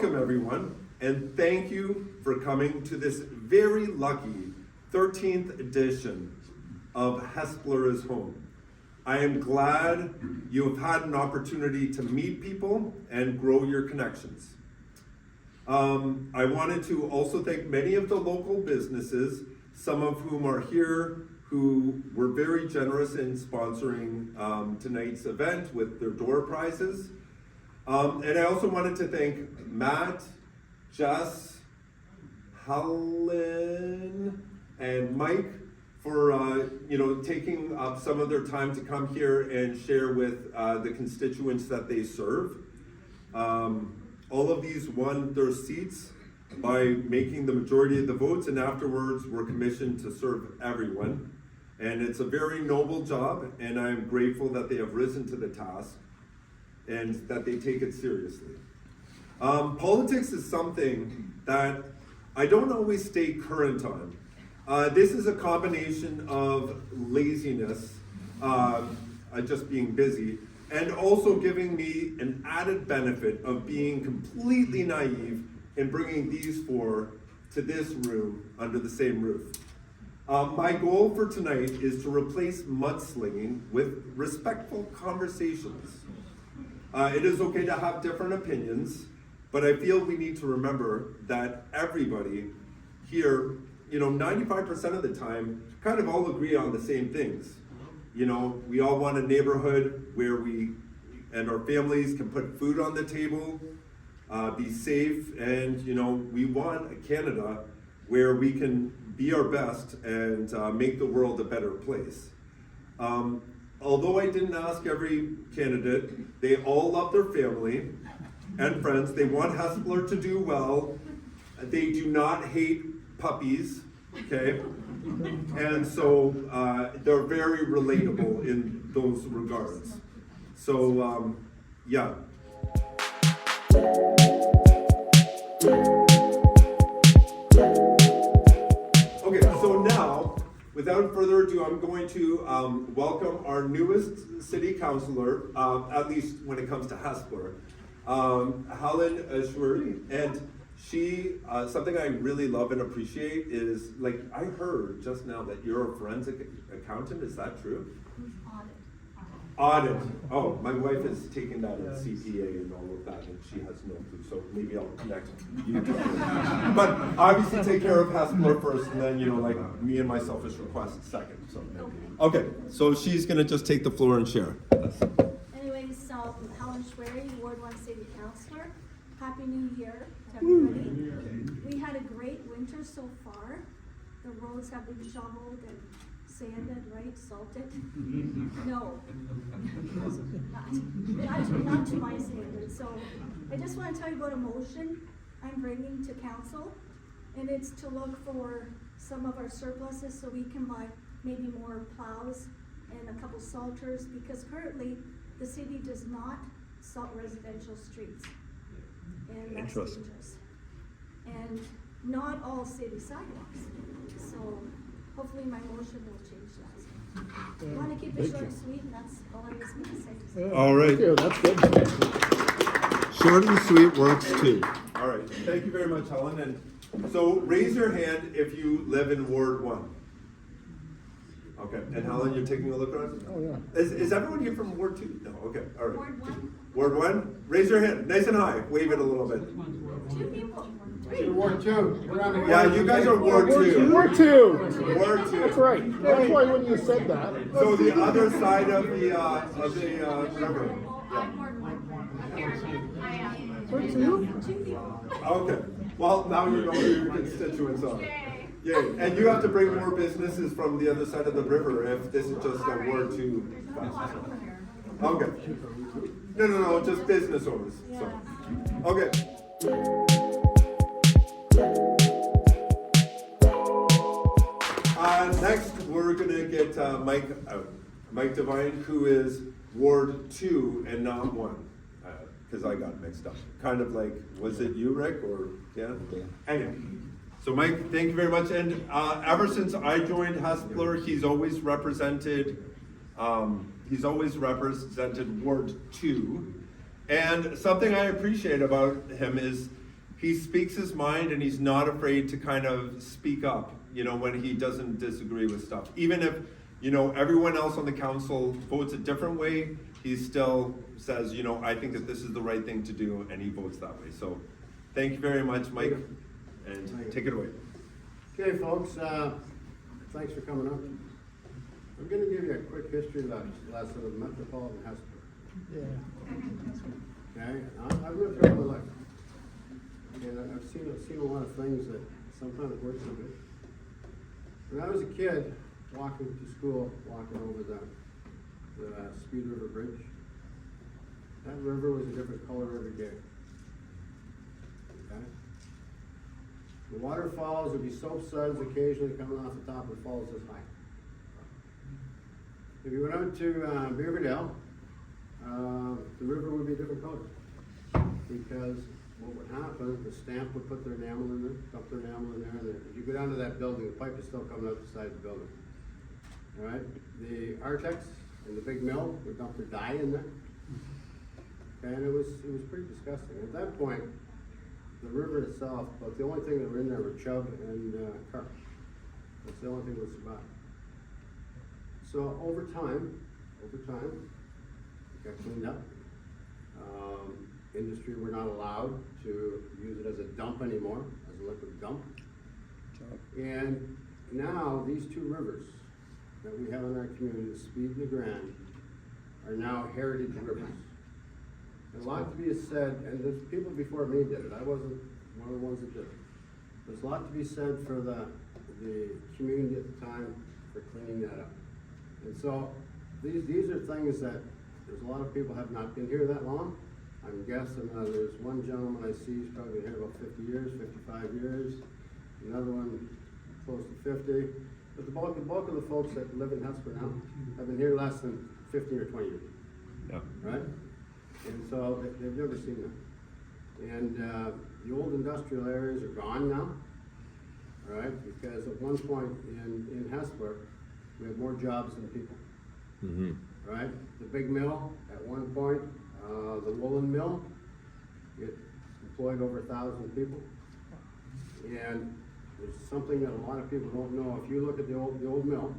Welcome everyone, and thank you for coming to this very lucky 13th edition of Hespeler is Home. I am glad you have had an opportunity to meet people and grow your connections. I wanted to also thank many of the local businesses, some of whom are here, who were very generous in sponsoring tonight's event with their door prizes. And I also wanted to thank Matt, Jess, Helen, and Mike for taking up some of their time to come here and share with the constituents that they serve. All of these won their seats by making the majority of the votes, and afterwards were commissioned to serve everyone. And it's a very noble job, and I'm grateful that they have risen to the task and that they take it seriously. Politics is something that I don't always stay current on. This is a combination of laziness, just being busy, and also giving me an added benefit of being completely naive in bringing these four to this room under the same roof. My goal for tonight is to replace mudslinging with respectful conversations. It is okay to have different opinions, but I feel we need to remember that everybody here, 95% of the time, kind of all agree on the same things. We all want a neighborhood where we and our families can put food on the table, be safe, and we want a Canada where we can be our best and make the world a better place. Although I didn't ask every candidate, they all love their family and friends. They want Hespeler to do well. They do not hate puppies, okay? And so they're very relatable in those regards. So, yeah. Okay, so now, without further ado, I'm going to welcome our newest city councillor, at least when it comes to Hespeler, Helen Shwery. And she, something I really love and appreciate is, I heard just now that you're a forensic accountant. Is that true? Audit. Oh, my wife is taking that at CPA and all of that, and she has no clue, so maybe I'll connect you to her. But obviously take care of Hespeler first, and then, me and my selfish request second. So, okay, so she's gonna just take the floor and share. Anyways, so Helen Shwery, Ward 1 City Councillor. Happy New Year to everybody. We had a great winter so far. The roads have been shoveled and sanded, right? Salted? No. Not to my standard. So I just want to tell you about a motion I'm bringing to council, and it's to look for some of our surpluses so we can buy maybe more plows and a couple salters, because currently the city does not salt residential streets. And that's dangerous. And not all city sidewalks. So hopefully my motion will change that. I want to keep it short and sweet, and that's all I was going to say. Yeah. All right. Yeah, that's good. Short and sweet works too. All right. Thank you very much, Helen. And so raise your hand if you live in Ward 1. Okay. And Helen, you're taking a look around? Oh, yeah. Is everyone here from Ward 2? No. Okay. All right. Ward 1? Ward 1? Raise your hand. Nice and high. Wave it a little bit. 2 people. Ward 2. Yeah, you guys are Ward 2. Ward 2. Ward 2. That's right. That's why when you said that. So the other side of the river. I'm Ward 1. Ward 2? 2 people. Okay. Well, now you know who your constituents are. Yay. And you have to bring more businesses from the other side of the river if this is just a Ward 2 fest. Okay. No, just business owners. So. Okay. Next, we're gonna get Mike out. Mike Devine, who is Ward 2 and not 1, because I got mixed up. Kind of like, was it you, Rick, or yeah? Anyway, so Mike, thank you very much. And ever since I joined Hespeler, he's always represented Ward 2. And something I appreciate about him is he speaks his mind and he's not afraid to kind of speak up, when he doesn't disagree with stuff. Even if, everyone else on the council votes a different way, he still says, I think that this is the right thing to do, and he votes that way. So thank you very much, Mike, and take it away. Okay, folks, thanks for coming up. I'm gonna give you a quick history lesson of Metropolitan Hespeler. Okay, I've lived here all my life. And I've seen a lot of things that sometimes work for me. When I was a kid, walking to school, walking over the Speed River Bridge, that river was a different color every day. Okay? The waterfalls would be soap suds occasionally coming off the top of the falls this high. If you went out to Beaverdale, the river would be a different color. Because what would happen, the stamp would put their enamel in there, dump their enamel in there, and if you go down to that building, the pipe is still coming out the side of the building. All right? The Artex and the big mill would dump their dye in there. Okay, and it was pretty disgusting. At that point, the river itself, but the only thing that were in there were chub and carp. That's the only thing that survived. So over time, it got cleaned up. Industry were not allowed to use it as a dump anymore, as a liquid dump. And now these two rivers that we have in our community, the Speed and the Grand, are now heritage rivers. A lot to be said, and the people before me did it. I wasn't one of the ones that did it. There's a lot to be said for the community at the time for cleaning that up. And so these are things that there's a lot of people have not been here that long. I'm guessing there's one gentleman I see, he's probably been here about 50 years, 55 years. Another one close to 50. But the bulk of the folks that live in Hespeler now have been here less than 15 or 20 years. Yeah. Right? And so they've never seen that. And the old industrial areas are gone now. All right? Because at one point in Hespeler, we had more jobs than people. Mm-hmm. Right? The big mill, at one point, the woolen mill, it employed over 1,000 people. And there's something that a lot of people don't know. If you look at the old mill,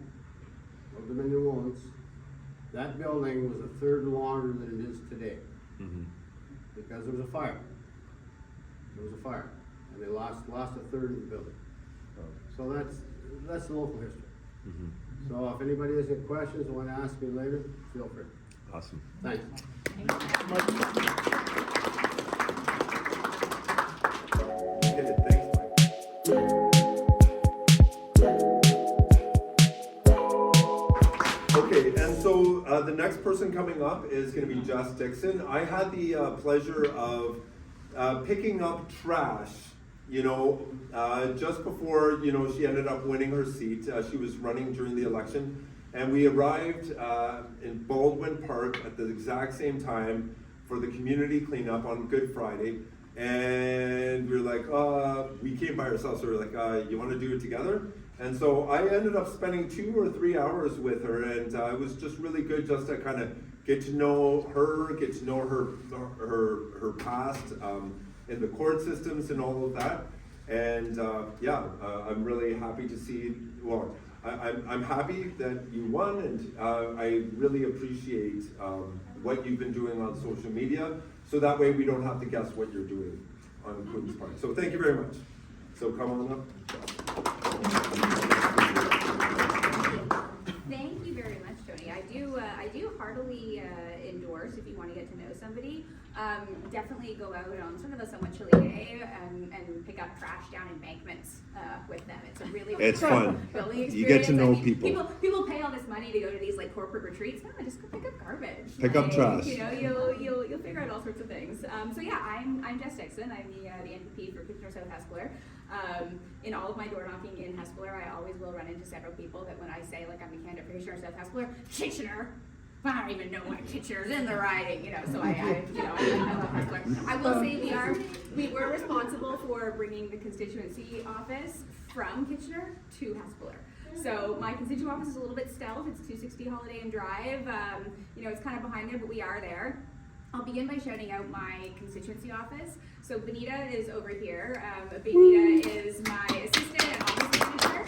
Old Dominion Woolens, that building was a third longer than it is today. Mm-hmm. Because there was a fire. There was a fire. And they lost a third of the building. So that's the local history. Mm-hmm. So if anybody has any questions or want to ask me later, feel free. Awesome. Thanks. Okay, thanks, Mike. Okay, and so the next person coming up is going to be Jess Dixon. I had the pleasure of picking up trash, just before, she ended up winning her seat. She was running during the election. And we arrived in Baldwin Park at the exact same time for the community cleanup on Good Friday. And we were like, we came by ourselves, so we were like, you want to do it together? And so I ended up spending 2 or 3 hours with her, and it was just really good just to kind of get to know her, get to know her past in the court systems and all of that. And I'm really happy to see, I'm happy that you won, and I really appreciate what you've been doing on social media, so that way we don't have to guess what you're doing on Queen's Park. So thank you very much. So come on up. Thank you very much, Tony. I do heartily endorse, if you want to get to know somebody, definitely go out on sort of a somewhat chilly day and pick up trash down embankments with them. It's a really fun building experience. You get to know people. People pay all this money to go to these like corporate retreats. No, just go pick up garbage. Pick up trash. You'll figure out all sorts of things. I'm Jess Dixon. I'm the NPP for Kitchener South Hespeler. In all of my door knocking in Hespeler, I always will run into several people that when I say like I'm the candidate for Kitchener South Hespeler, Kitchener. I don't even know what Kitchener's in the riding, so I love Hespeler. I will say we were responsible for bringing the constituency office from Kitchener to Hespeler. So my constituent office is a little bit stealth. It's 260 Holiday and Drive. It's kind of behind there, but we are there. I'll begin by shouting out my constituency office. So Benita is over here. Benita is my assistant and office manager.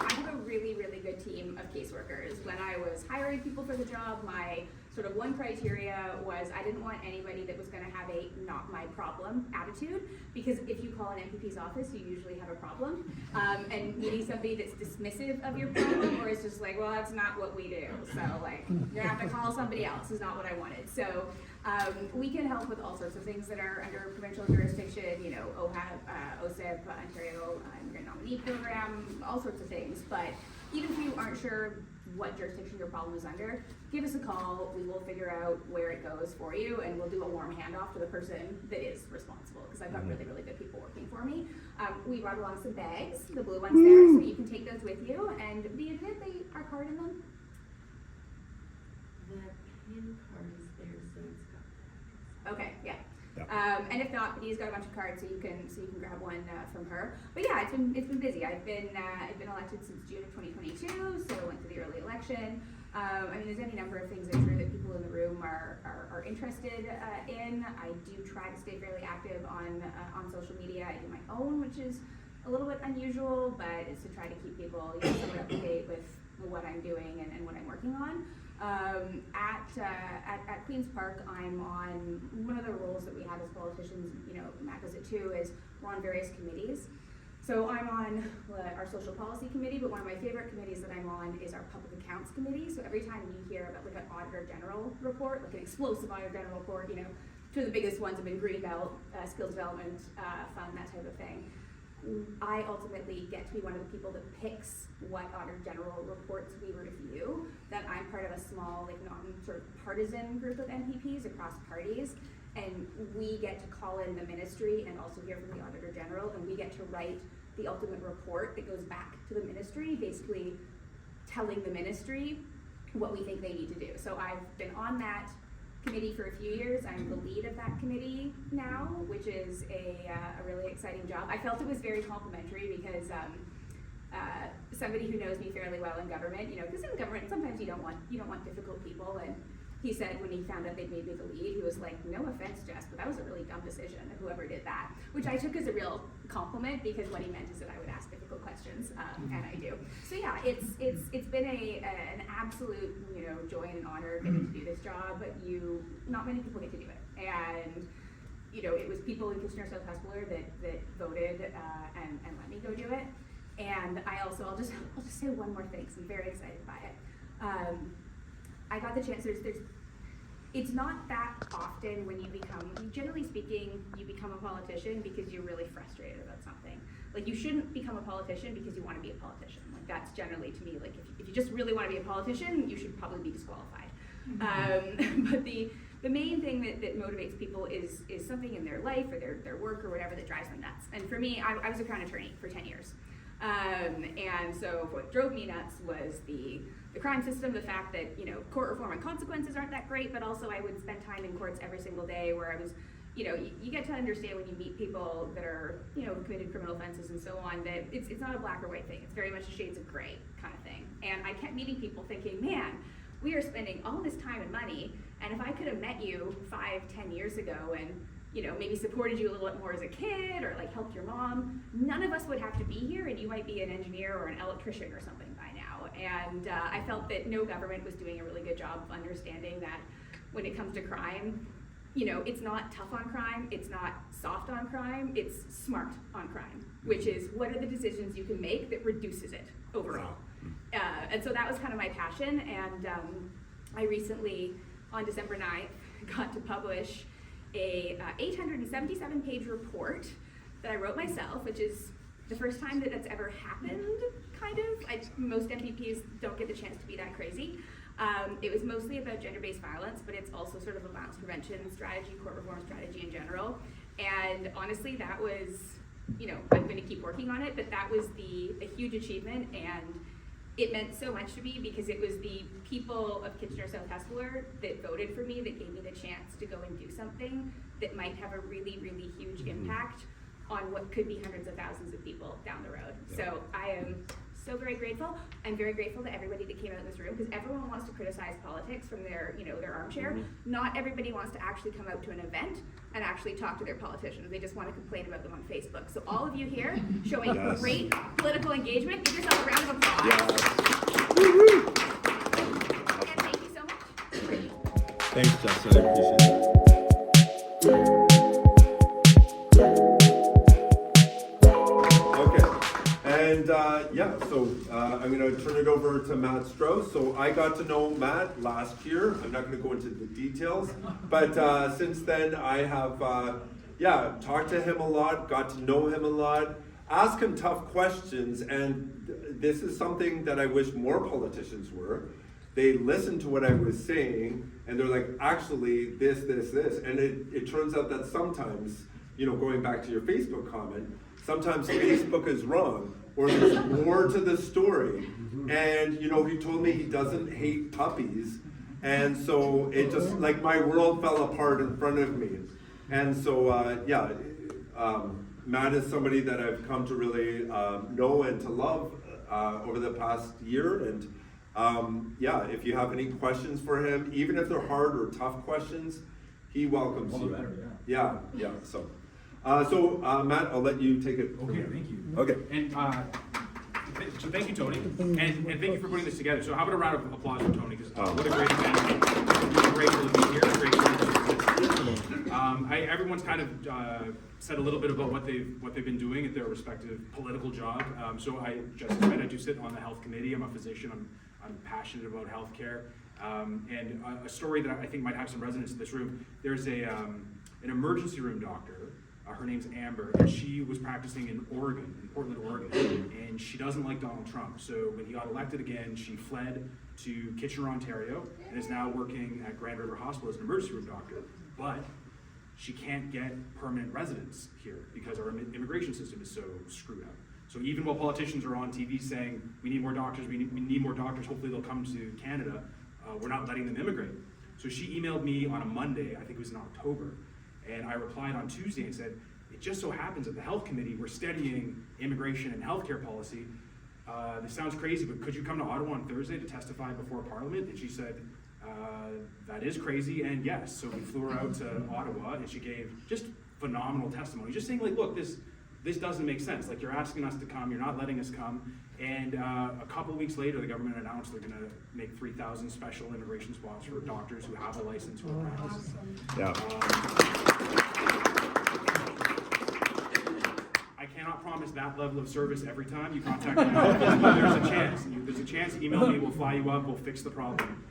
I have a really, really good team of caseworkers. When I was hiring people for the job, my sort of one criteria was I didn't want anybody that was going to have a not my problem attitude, because if you call an MPP's office, you usually have a problem. And meeting somebody that's dismissive of your problem, or is just like, well, that's not what we do. So like, you're gonna have to call somebody else, is not what I wanted. So we can help with all sorts of things that are under provincial jurisdiction, you know, OHAP, OSIP, Ontario Immigrant Nominee Program, all sorts of things. But even if you aren't sure what jurisdiction your problem is under, give us a call. We will figure out where it goes for you, and we'll do a warm handoff to the person that is responsible, because I've got really, really good people working for me. We brought along some bags, the blue ones there, so you can take those with you. And the admit they are card in them. The pin card is there, so it's got that. Okay, yeah. And if not, Benita's got a bunch of cards, so you can grab one from her. But yeah, it's been busy. I've been elected since June of 2022, so I went to the early election. I mean, there's any number of things I'm sure that people in the room are interested in. I do try to stay fairly active on social media. I do my own, which is a little bit unusual, but it's to try to keep people, you know, sort of up to date with what I'm doing and what I'm working on. At Queen's Park, I'm on one of the roles that we have as politicians, you know, Matt does it too, is we're on various committees. So I'm on our social policy committee, but one of my favorite committees that I'm on is our public accounts committee. So every time you hear about like an auditor general report, like an explosive auditor general report, you know, two of the biggest ones have been Greenbelt, skills development fund, that type of thing. I ultimately get to be one of the people that picks what auditor general reports we review. That I'm part of a small, like non-sort of partisan group of MPPs across parties, and we get to call in the ministry and also hear from the auditor general, and we get to write the ultimate report that goes back to the ministry, basically telling the ministry what we think they need to do. So I've been on that committee for a few years. I'm the lead of that committee now, which is a really exciting job. I felt it was very complimentary because somebody who knows me fairly well in government, you know, because in government sometimes you don't want difficult people, and he said when he found out they'd made me the lead, he was like, no offense, Jess, but that was a really dumb decision, whoever did that, which I took as a real compliment, because what he meant is that I would ask difficult questions, and I do. So yeah, it's been an absolute, you know, joy and an honor getting to do this job, but not many people get to do it, and you know, it was people in Kitchener-South Hespeler that voted and let me go do it. And I'll just say one more thing, because I'm very excited by it. I got the chance, it's not that often when generally speaking, you become a politician because you're really frustrated about something. Like, you shouldn't become a politician because you want to be a politician. Like, that's generally, to me, like, if you just really want to be a politician, you should probably be disqualified. Mm-hmm. But the main thing that motivates people is something in their life or their work or whatever that drives them nuts. And for me, I was a Crown attorney for 10 years. And so what drove me nuts was the crime system, the fact that, you know, court reform and consequences aren't that great, but also I would spend time in courts every single day where I was, you know, you get to understand when you meet people that are, you know, committed criminal offenses and so on, that it's not a black or white thing. It's very much a shades of gray kind of thing. And I kept meeting people thinking, man, we are spending all this time and money, and if I could have met you 5-10 years ago and, you know, maybe supported you a little bit more as a kid, or like helped your mom, none of us would have to be here, and you might be an engineer or an electrician or something by now. And I felt that no government was doing a really good job of understanding that when it comes to crime, you know, it's not tough on crime, it's not soft on crime, it's smart on crime, which is what are the decisions you can make that reduces it overall. And so that was kind of my passion, and I recently, on December 9th, got to publish a 877-page report that I wrote myself, which is the first time that that's ever happened, kind of. Most MPPs don't get the chance to be that crazy. It was mostly about gender-based violence, but it's also sort of a violence prevention strategy, court reform strategy in general. And honestly, that was, you know, I'm going to keep working on it, but that was a huge achievement, and it meant so much to me because it was the people of Kitchener-South Hespeler that voted for me that gave me the chance to go and do something that might have a really, really huge impact on what could be hundreds of thousands of people down the road. Yeah. So I am so very grateful. I'm very grateful to everybody that came out in this room, because everyone wants to criticize politics from their, their armchair. Not everybody wants to actually come out to an event and actually talk to their politicians. They just want to complain about them on Facebook. So all of you here showing Yes. great political engagement, give yourself a round of applause. And thank you so much. Thanks, Jess, I appreciate it. I'm going to turn it over to Matt Strauss. So I got to know Matt last year. I'm not going to go into the details, but since then I have, talked to him a lot, got to know him a lot, asked him tough questions, and this is something that I wish more politicians were. They listened to what I was saying, and they're like, actually, this, and it turns out that sometimes, going back to your Facebook comment, sometimes Facebook is wrong, or there's more to the story. And he told me he doesn't hate puppies, and so it just, like, my world fell apart in front of me. And so Matt is somebody that I've come to really know and to love over the past year. And if you have any questions for him, even if they're hard or tough questions, he welcomes you. Better, So Matt, I'll let you take it. Okay, thank you. Okay. And so thank you, Tony, and thank you for putting this together. So how about a round of applause for Tony, because what a great event. I'm grateful to be here. Everyone's kind of said a little bit about what they've been doing at their respective political job. So I do sit on the health committee. I'm a physician. I'm passionate about healthcare. And a story that I think might have some resonance in this room. There's an emergency room doctor. Her name's Amber, and she was practicing in Oregon, in Portland, Oregon, and she doesn't like Donald Trump. So when he got elected again, she fled to Kitchener, Ontario, and is now working at Grand River Hospital as an emergency room doctor. But she can't get permanent residence here because our immigration system is so screwed up. So even while politicians are on TV saying, we need more doctors, we need more doctors, hopefully they'll come to Canada, we're not letting them immigrate. So she emailed me on a Monday, I think it was in October, and I replied on Tuesday and said, it just so happens at the health committee, we're studying immigration and healthcare policy. This sounds crazy, but could you come to Ottawa on Thursday to testify before Parliament? And she said, that is crazy, and yes. So we flew her out to Ottawa, and she gave just phenomenal testimony, just saying, like, look, this doesn't make sense. Like, you're asking us to come, you're not letting us come. And a couple of weeks later, the government announced they're going to make 3,000 special immigration spots for doctors who have a license who are practicing. I cannot promise that level of service every time you contact my office, but there's a chance. There's a chance. Email me, we'll fly you up, we'll fix the problem.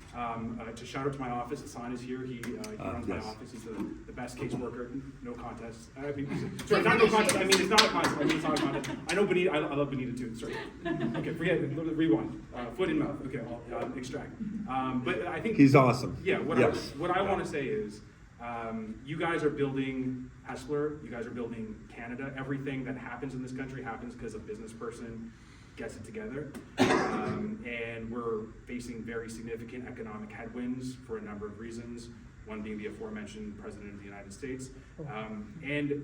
To shout out to my office, Hassan is here. He runs my office. He's the best caseworker. No contest. Not no contest. I mean, it's not a contest. I mean, it's not a contest. I know Benita. I love Benita too. Sorry. Okay, forget it. Rewind. Foot in mouth. Okay, I'll extract. But I think He's awesome. Yeah. What I want to say is, you guys are building Hespeler, you guys are building Canada. Everything that happens in this country happens because a business person gets it together. And we're facing very significant economic headwinds for a number of reasons, one being the aforementioned President of the United States. And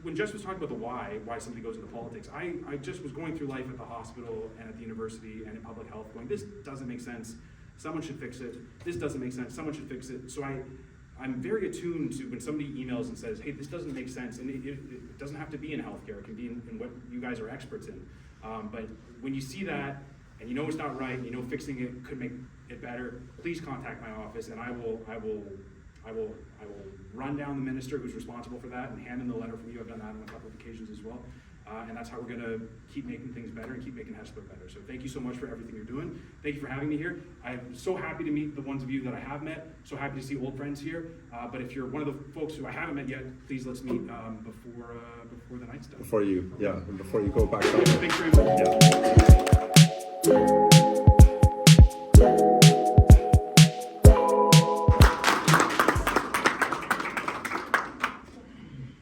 when Jess was talking about the why somebody goes into politics, I just was going through life at the hospital and at the university and in public health going, this doesn't make sense, someone should fix it. This doesn't make sense, someone should fix it. So I'm very attuned to when somebody emails and says, hey, this doesn't make sense, and it doesn't have to be in healthcare, it can be in what you guys are experts in. But when you see that, and you know it's not right, and you know fixing it could make it better, please contact my office, and I will run down the minister who's responsible for that and hand him the letter from you. I've done that on a couple of occasions as well. And that's how we're gonna keep making things better and keep making Hespeler better. So thank you so much for everything you're doing. Thank you for having me here. I'm so happy to meet the ones of you that I have met. So happy to see old friends here. But if you're one of the folks who I haven't met yet, please let's meet before the night's done. Before you go back up. Thanks very much.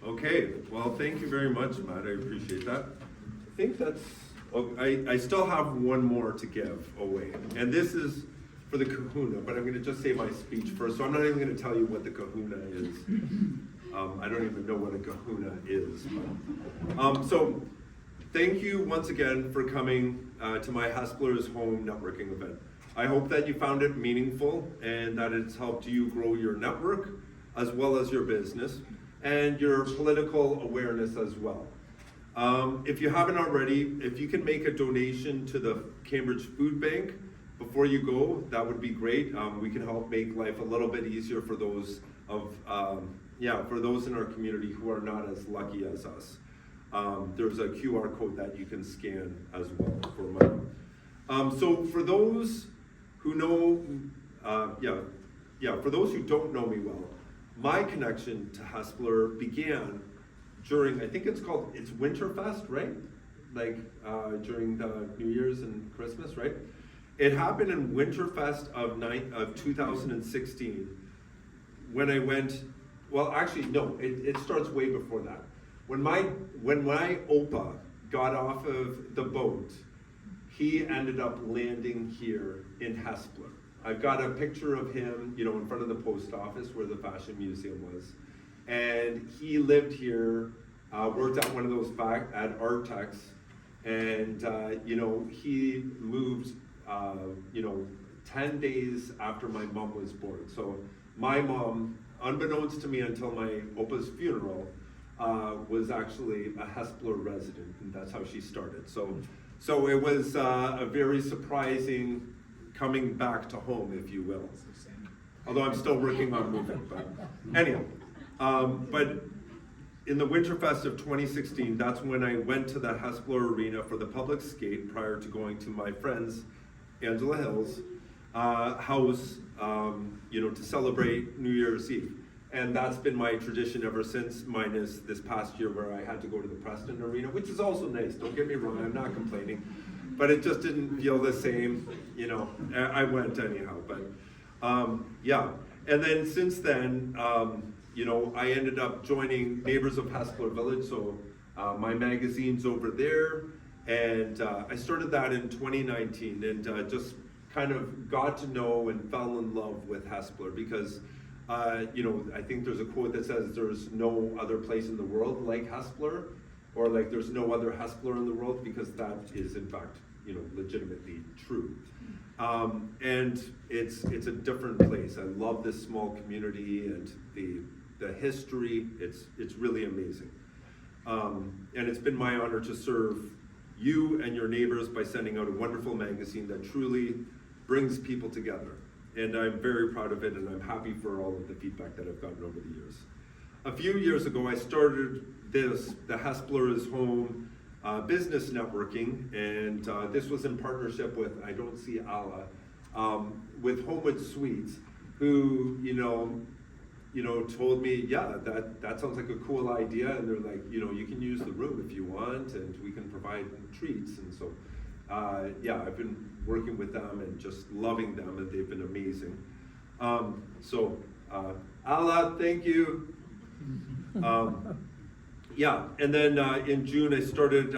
Okay, well, thank you very much, Matt. I appreciate that. I think that's, I still have one more to give away. And this is for the kahuna, but I'm going to just say my speech first. So I'm not even going to tell you what the kahuna is. I don't even know what a kahuna is. So thank you once again for coming to my Hespeler's Home networking event. I hope that you found it meaningful and that it's helped you grow your network as well as your business and your political awareness as well. If you haven't already, if you can make a donation to the Cambridge Food Bank before you go, that would be great. We can help make life a little bit easier for those for those in our community who are not as lucky as us. There's a QR code that you can scan as well for money. So for those who know, for those who don't know me well, my connection to Hespeler began during, I think it's Winterfest, right? Like during the New Year's and Christmas, right? It happened in Winterfest of 2016 when I went, well actually no, it starts way before that. When my Opa got off of the boat, he ended up landing here in Hespeler. I've got a picture of him, in front of the post office where the Fashion Museum was. And he lived here, worked at one of those at Artex, and he moved 10 days after my mom was born. So my mom, unbeknownst to me until my Opa's funeral, was actually a Hespeler resident, and that's how she started. So it was a very surprising coming back to home, if you will. Although I'm still working on moving, but anyhow. But in the Winterfest of 2016, that's when I went to the Hespeler Arena for the public skate prior to going to my friend's, Angela Hill's, house, to celebrate New Year's Eve. And that's been my tradition ever since, minus this past year where I had to go to the Preston Arena, which is also nice, don't get me wrong, I'm not complaining. But it just didn't feel the same, I went anyhow, but And then since then, I ended up joining Neighbours of Hespeler Village, so my magazine's over there, and I started that in 2019, and just kind of got to know and fell in love with Hespeler because I think there's a quote that says there's no other place in the world like Hespeler, or like there's no other Hespeler in the world, because that is in fact, legitimately true. And it's a different place. I love this small community and the history. It's really amazing. And it's been my honor to serve you and your neighbors by sending out a wonderful magazine that truly brings people together. And I'm very proud of it, and I'm happy for all of the feedback that I've gotten over the years. A few years ago, I started the Hespeler is Home business networking, and this was in partnership with, I don't see Ala, with Homewood Suites, who, told me, yeah, that sounds like a cool idea, and they're like, you can use the room if you want, and we can provide treats, and so, I've been working with them and just loving them, and they've been amazing. Ala, thank you. And then in June I started,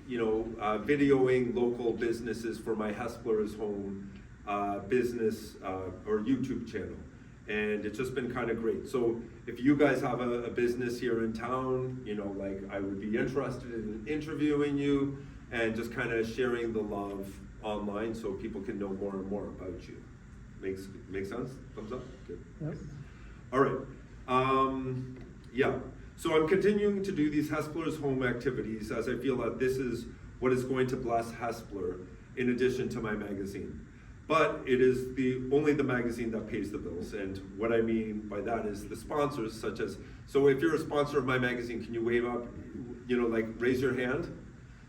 videoing local businesses for my Hespeler is Home business or YouTube channel. And it's just been kind of great. So if you guys have a business here in town, I would be interested in interviewing you and just kind of sharing the love online so people can know more and more about you. Makes sense? Thumbs up? Good. Yep. All right. So I'm continuing to do these Hespeler's Home activities as I feel that this is what is going to bless Hespeler in addition to my magazine. But it is only the magazine that pays the bills, and what I mean by that is the sponsors, such as, so if you're a sponsor of my magazine, can you wave up, raise your hand?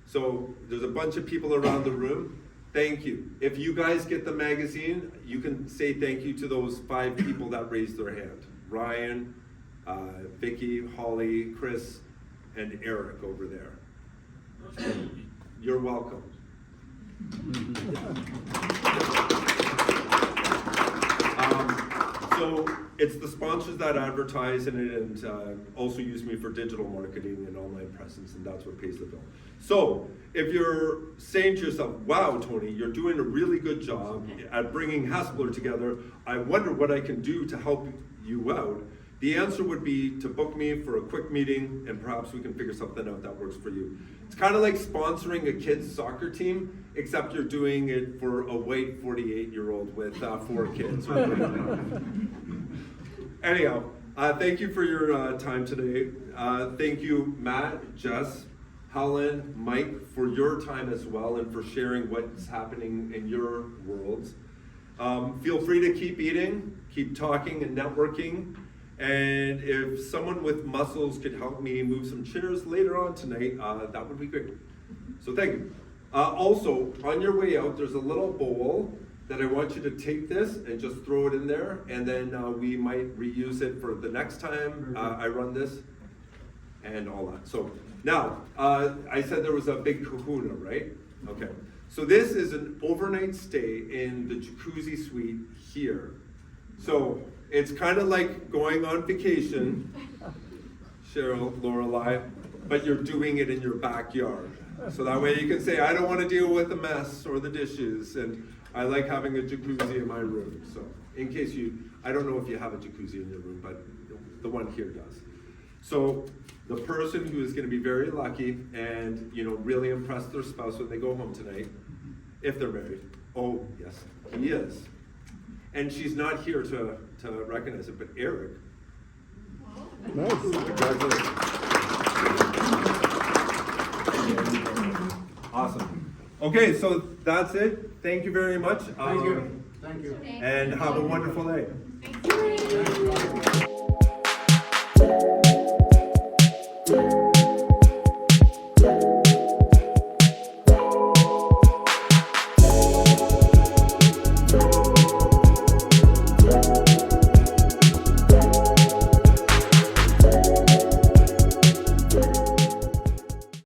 So there's a bunch of people around the room. Thank you. If you guys get the magazine, you can say thank you to those 5 people that raised their hand. Ryan, Vicky, Holly, Chris, and Eric over there. You're welcome. So it's the sponsors that advertise and also use me for digital marketing and online presence, and that's what pays the bill. So if you're saying to yourself, wow, Tony, you're doing a really good job at bringing Hespeler together, I wonder what I can do to help you out, The answer would be to book me for a quick meeting, and perhaps we can figure something out that works for you. It's kind of like sponsoring a kid's soccer team, except you're doing it for a white 48-year-old with 4 kids. Or whatever. Anyhow, thank you for your time today. Thank you, Matt, Jess, Helen, Mike, for your time as well, and for sharing what's happening in your worlds. Feel free to keep eating, keep talking and networking. And if someone with muscles could help me move some chairs later on tonight, that would be great. So thank you. Also, on your way out, there's a little bowl that I want you to take this and just throw it in there, and then we might reuse it for the next time I run this and all that. So now, I said there was a big kahuna, right? Okay. So this is an overnight stay in the jacuzzi suite here. So it's kind of like going on vacation, Cheryl, Lorelei, but you're doing it in your backyard. So that way you can say, I don't want to deal with the mess or the dishes, and I like having a jacuzzi in my room. So in case I don't know if you have a jacuzzi in your room, but the one here does. So the person who is going to be very lucky and, really impress their spouse when they go home tonight, if they're married. Oh, yes, he is. And she's not here to recognize it, but Eric. Nice. Congratulations. Awesome. Okay, so that's it. Thank you very much. Thank you. Thank you. And have a wonderful day. Thank you.